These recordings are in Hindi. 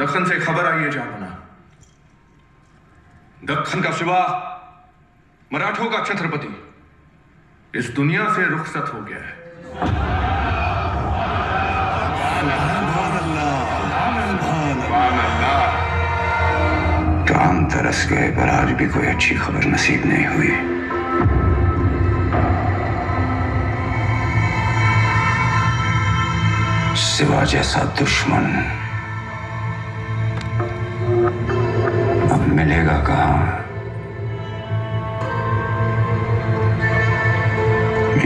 दक्कन से खबर आई है जहां बना, दक्कन का शिवा मराठों का छत्रपति इस दुनिया से रुखसत हो गया है। काम तरस गए पर आज भी कोई अच्छी खबर नसीब नहीं हुई। शिवा जैसा दुश्मन अब मिलेगा कहां?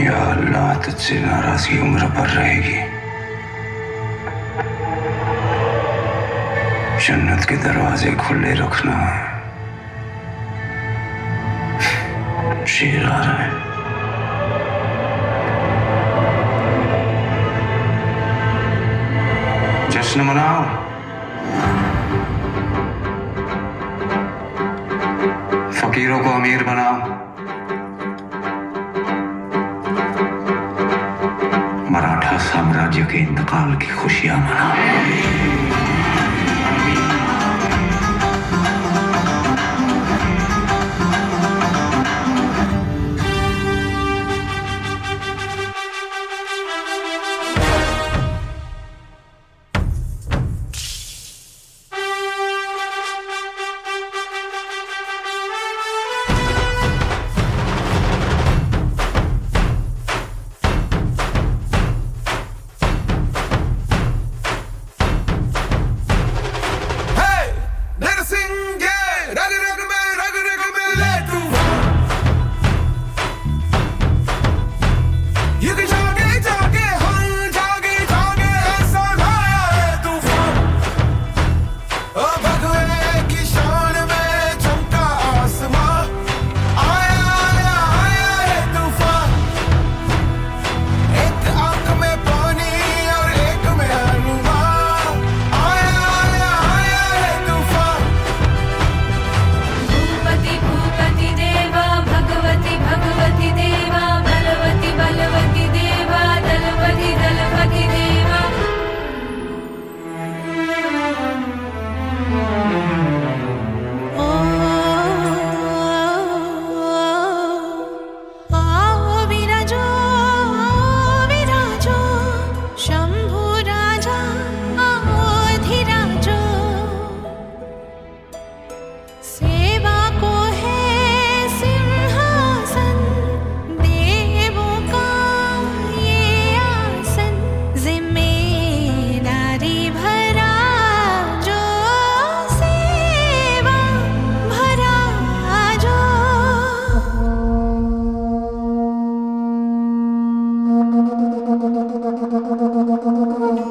या अल्लाह, तुझसे नाराजगी उम्र भर रहेगी। जन्नत के दरवाजे खुले रखना। शेर आ रहा है। जश्न मनाओ। फकीरों को अमीर बनाओ। मराठा साम्राज्य के इंतकाल की खुशियां मनाओ।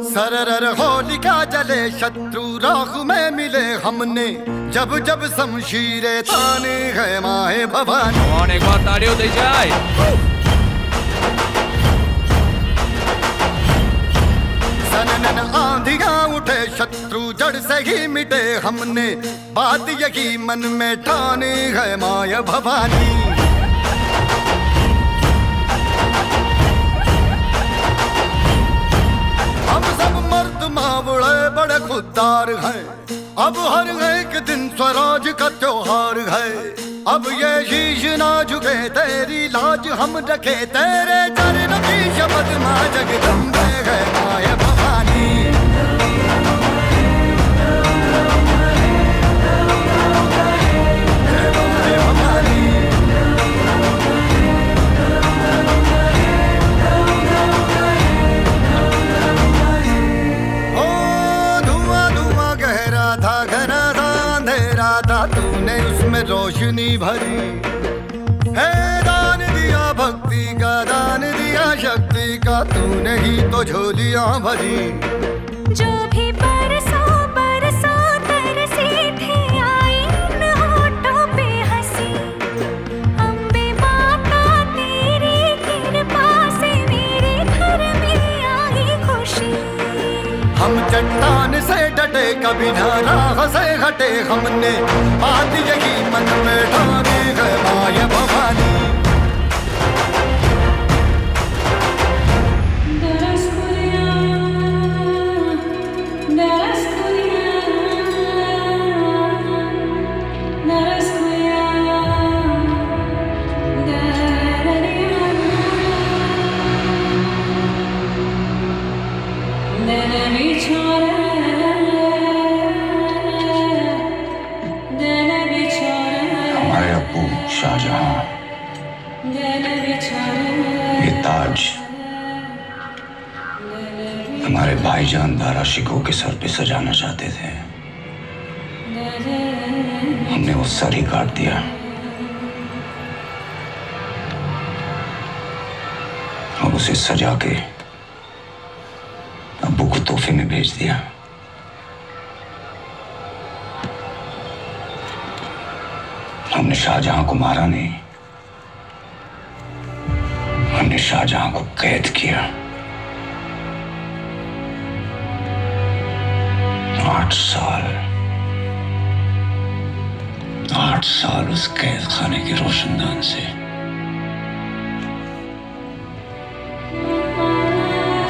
सरर होलिका जले शत्रु राख में मिले हमने, जब जब शमशीरे ताने है माए भवानी। एक बार ताड़ियों दे जाए। सनन आंधियां उठे शत्रु जड़ से ही मिटे हमने, बात यही मन में ठाने है माया भवानी। हम सब मर्द मावड़े बड़े खुददार हैं, अब हर एक दिन स्वराज का त्योहार है। अब ये शीश ना झुके तेरी लाज हम रखे, तेरे चरण की शपथ मां जगदम्बे है माया भवानी। तूने उसमें रोशनी भरी है, दान दिया भक्ति का, दान दिया शक्ति का, तूने ही तो झोलियां भरी। जो भी बरसों बरसों तरसी थे आई उन होठों पे हंसी, अम्बे माता तेरी कृपा से मेरे घर में आई खुशी। हम चट्टान से डटे कभी ना राह से हटे, हमने बात यही मन में ठानी है माया भवानी। दरस कुरिया बापू शाहजहां ये ताज हमारे भाईजान दारा शिकोह के सर पे सजाना चाहते थे। हमने वो सर ही काट दिया। और उसे सजा के अब्बू को तोहफे में भेज दिया। हमने शाहजहां को मारा नहीं, हमने शाहजहां को कैद किया। 8 साल उस कैद खाने के रोशनदान से।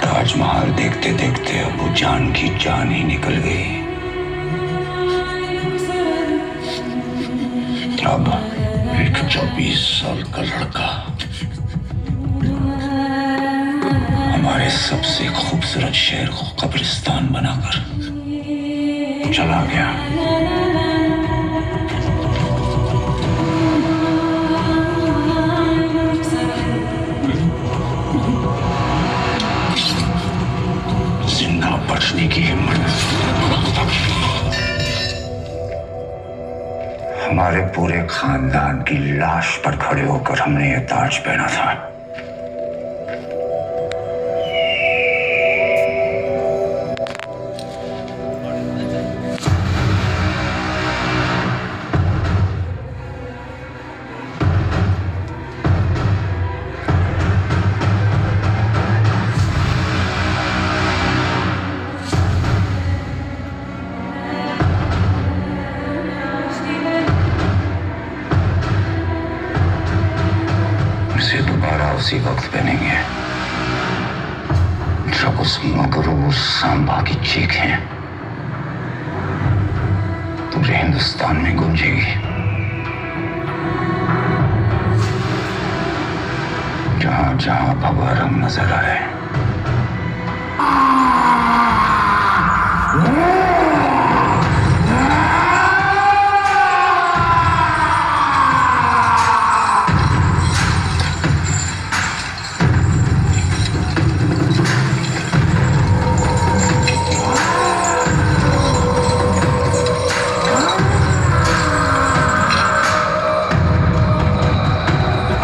ताजमहल देखते देखते अबू जान की जान ही निकल गई। अब एक 24 साल का लड़का हमारे सबसे खूबसूरत शहर को कब्रिस्तान बनाकर चला गया। जिंदा बचने की हिम्मत हमारे पूरे खानदान की लाश पर खड़े होकर हमने ये ताज पहना था। इसे दोबारा उसी वक्त पहनेंगे जब उस मगरूर सांबा की चीखें पूरे हिंदुस्तान में गूंजेगी। जहां जहां भगवा रंग नजर आए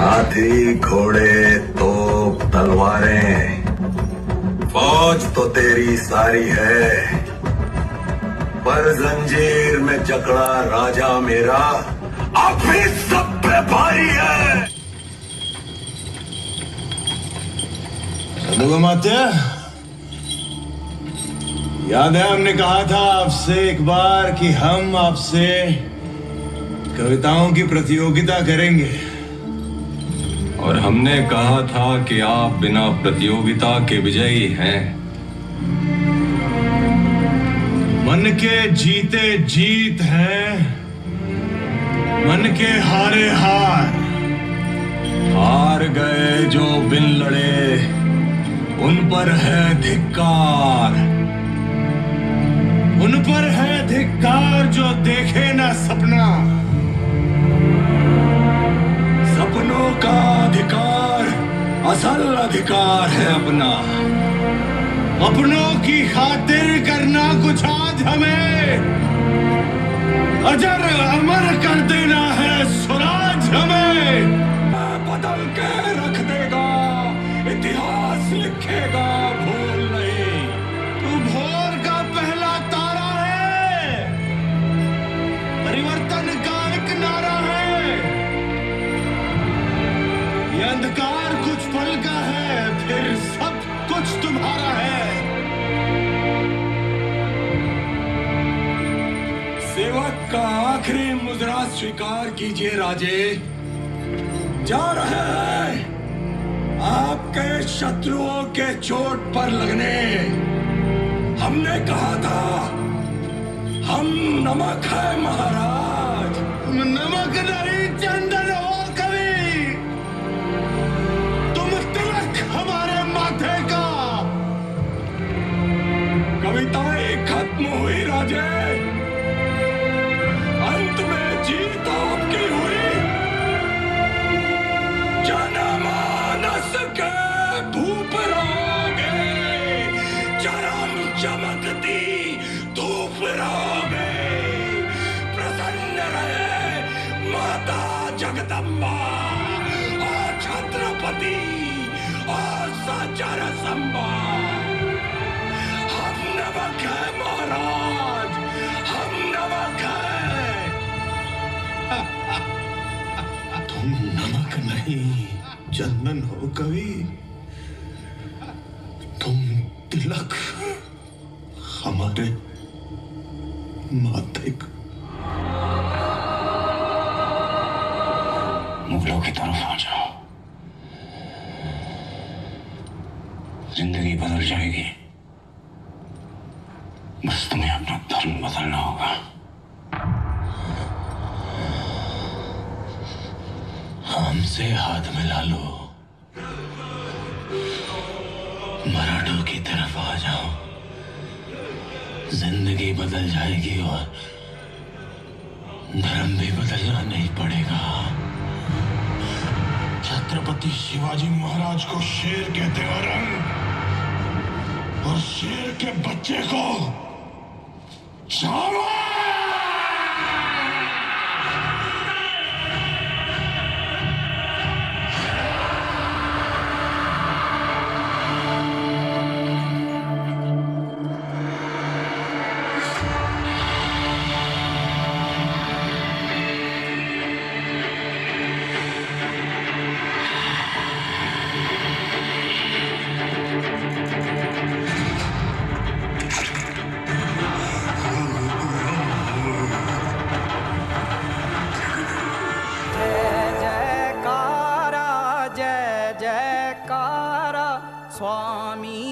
हाथी घोड़े तोप तलवारें फौज तो तेरी सारी है, पर जंजीर में जकड़ा राजा मेरा अब भी सब पे भारी है। माते याद है हमने कहा था आपसे एक बार कि हम आपसे कविताओं की प्रतियोगिता करेंगे, और हमने कहा था कि आप बिना प्रतियोगिता के विजयी हैं। मन के जीते जीत हैं, मन के हारे हार। हार गए जो बिन लड़े उन पर है धिक्कार। उन पर है धिक्कार जो देखे ना सपना। सपनों का अधिकार असल अधिकार है अपना। अपनों की खातिर करना कुछ आज हमें, अजर अमर कर देना है स्वराज हमें। बदल के रख देगा इतिहास लिखेगा भूल नहीं। तू भोर का पहला तारा है, परिवर्तन का एक नारा है। ये अंधकार कुछ पल का है, फिर सब कुछ तुम्हारा है। सेवक का आखिरी मुद्रा स्वीकार कीजिए राजे। जा रहे हैं आपके शत्रुओं के चोट पर लगने। हमने कहा था हम नमक है महाराज। नमक नहीं चंदन हो कभी, तुम तिलक हमारे माथे का। कविताएं खत्म हुई राजे, अंत में जीत आपकी हुई। माता जगदम्बा और छत्रपति और साचार संबा, हम नमक है महाराज, हम नमक है। तुम नमक नहीं चंदन हो कवि, तुम तिलक हमारे माथे का। मुगलों की तरफ आ जाओ, जिंदगी बदल जाएगी। बस तुम्हें अपना धर्म बदलना होगा। हमसे हाथ मिला लो, मराठों की तरफ आ जाओ, जिंदगी बदल जाएगी और धर्म भी बदलना नहीं पड़ेगा। छत्रपति शिवाजी महाराज को शेर कहते हैं रंग, और शेर के बच्चे को चावल। जय जयकारा स्वामी